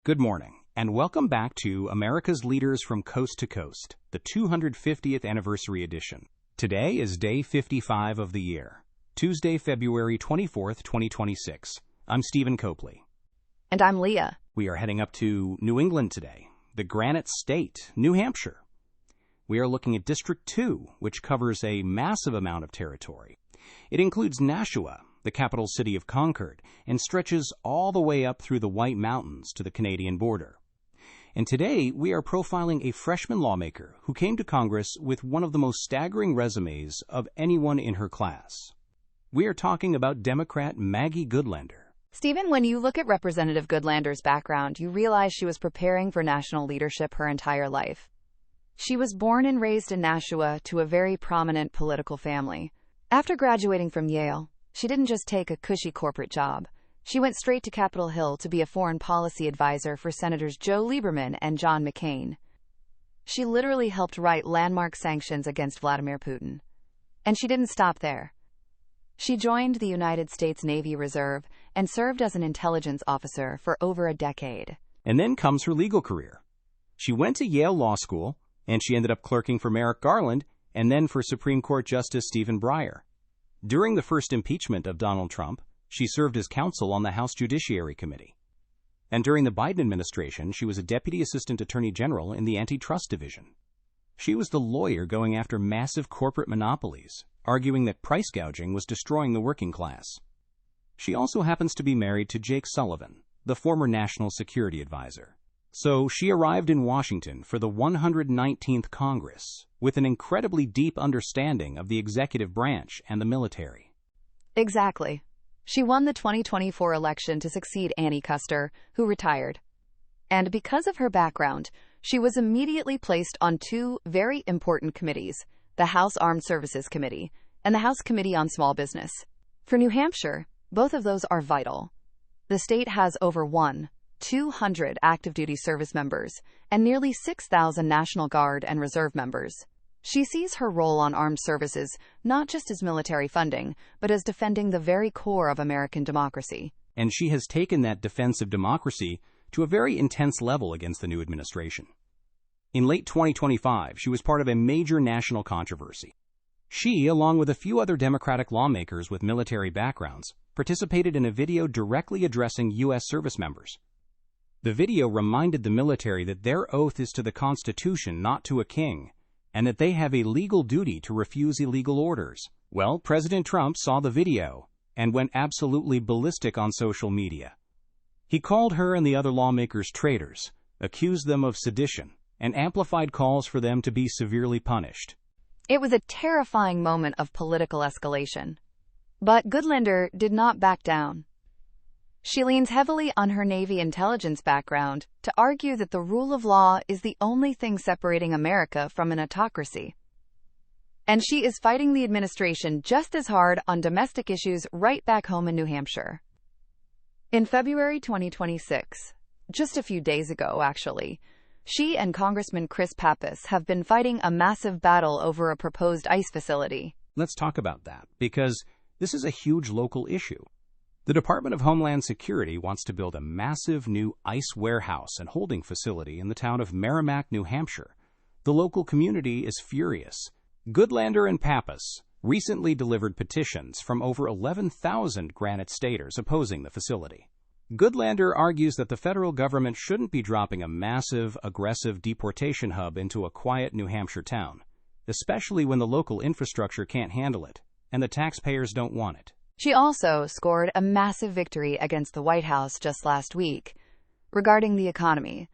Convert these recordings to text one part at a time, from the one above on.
Good morning, and welcome back to America's Leaders from Coast to Coast, the 250th anniversary edition. Today is day 55 of the year, Tuesday, February 24th, 2026. I'm Stephen Copley. And I'm Leah. We are heading up to New England today, the Granite State, New Hampshire. We are looking at District 2, which covers a massive amount of territory. It includes Nashua, the capital city of Concord, and stretches all the way up through the White Mountains to the Canadian border. And today, we are profiling a freshman lawmaker who came to Congress with one of the most staggering resumes of anyone in her class. We are talking about Democrat Maggie Goodlander. Stephen, when you look at Representative Goodlander's background, you realize she was preparing for national leadership her entire life. She was born and raised in Nashua to a very prominent political family. After graduating from Yale, she didn't just take a cushy corporate job. She went straight to Capitol Hill to be a foreign policy advisor for Senators Joe Lieberman and John McCain. She literally helped write landmark sanctions against Vladimir Putin. And she didn't stop there. She joined the United States Navy Reserve and served as an intelligence officer for over a decade. And then comes her legal career. She went to Yale Law School, and she ended up clerking for Merrick Garland and then for Supreme Court Justice Stephen Breyer. During the first impeachment of Donald Trump, she served as counsel on the House Judiciary Committee. And during the Biden administration, she was a Deputy Assistant Attorney General in the Antitrust Division. She was the lawyer going after massive corporate monopolies, arguing that price gouging was destroying the working class. She also happens to be married to Jake Sullivan, the former National Security Advisor. So she arrived in Washington for the 119th Congress with an incredibly deep understanding of the executive branch and the military. Exactly. She won the 2024 election to succeed Annie Kuster, who retired. And because of her background, she was immediately placed on two very important committees, the House Armed Services Committee and the House Committee on Small Business. For New Hampshire, both of those are vital. The state has over 200 active duty service members and nearly 6,000 National Guard and Reserve members. She sees her role on armed services not just as military funding, but as defending the very core of American democracy. And she has taken that defense of democracy to a very intense level against the new administration. In late 2025, she was part of a major national controversy. She, along with a few other Democratic lawmakers with military backgrounds, participated in a video directly addressing U.S. service members. The video reminded the military that their oath is to the Constitution, not to a king, and that they have a legal duty to refuse illegal orders. Well, President Trump saw the video and went absolutely ballistic on social media. He called her and the other lawmakers traitors, accused them of sedition, and amplified calls for them to be severely punished. It was a terrifying moment of political escalation. But Goodlander did not back down. She leans heavily on her Navy intelligence background to argue that the rule of law is the only thing separating America from an autocracy. And she is fighting the administration just as hard on domestic issues right back home in New Hampshire. In February 2026, just a few days ago actually, she and Congressman Chris Pappas have been fighting a massive battle over a proposed ice facility. Let's talk about that, because this is a huge local issue. The Department of Homeland Security wants to build a massive new ice warehouse and holding facility in the town of Merrimack, New Hampshire. The local community is furious. Goodlander and Pappas recently delivered petitions from over 11,000 Granite Staters opposing the facility. Goodlander argues that the federal government shouldn't be dropping a massive, aggressive deportation hub into a quiet New Hampshire town, especially when the local infrastructure can't handle it and the taxpayers don't want it. She also scored a massive victory against the White House just last week. Regarding the economy,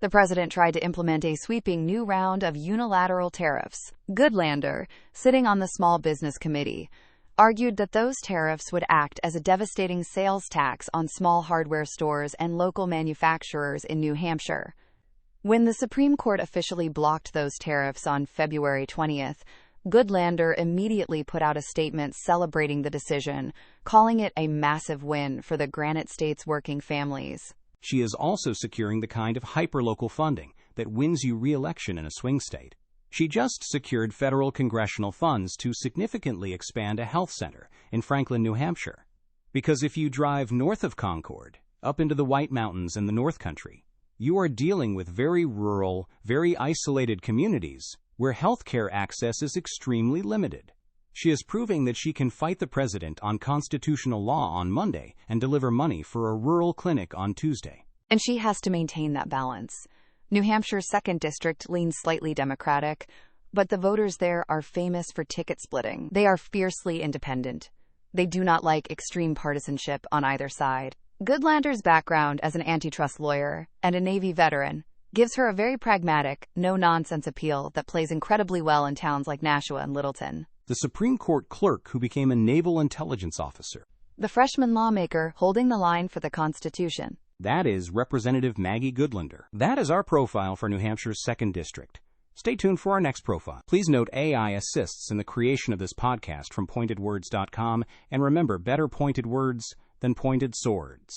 the president tried to implement a sweeping new round of unilateral tariffs. Goodlander, sitting on the Small Business Committee, argued that those tariffs would act as a devastating sales tax on small hardware stores and local manufacturers in New Hampshire. When the Supreme Court officially blocked those tariffs on February 20th, Goodlander immediately put out a statement celebrating the decision, calling it a massive win for the Granite State's working families. She is also securing the kind of hyperlocal funding that wins you re-election in a swing state. She just secured federal congressional funds to significantly expand a health center in Franklin, New Hampshire. Because if you drive north of Concord, up into the White Mountains in the North Country, You are dealing with very rural, very isolated communities where healthcare access is extremely limited. She is proving that she can fight the president on constitutional law on Monday and deliver money for a rural clinic on Tuesday. And she has to maintain that balance. New Hampshire's 2nd District leans slightly Democratic, but the voters there are famous for ticket splitting. They are fiercely independent. They do not like extreme partisanship on either side. Goodlander's background as an antitrust lawyer and a Navy veteran gives her a very pragmatic, no-nonsense appeal that plays incredibly well in towns like Nashua and Littleton. The Supreme Court clerk who became a naval intelligence officer. The freshman lawmaker holding the line for the Constitution. That is Representative Maggie Goodlander. That is our profile for New Hampshire's 2nd District. Stay tuned for our next profile. Please note AI assists in the creation of this podcast from pointedwords.com, and remember, better pointed words than pointed swords.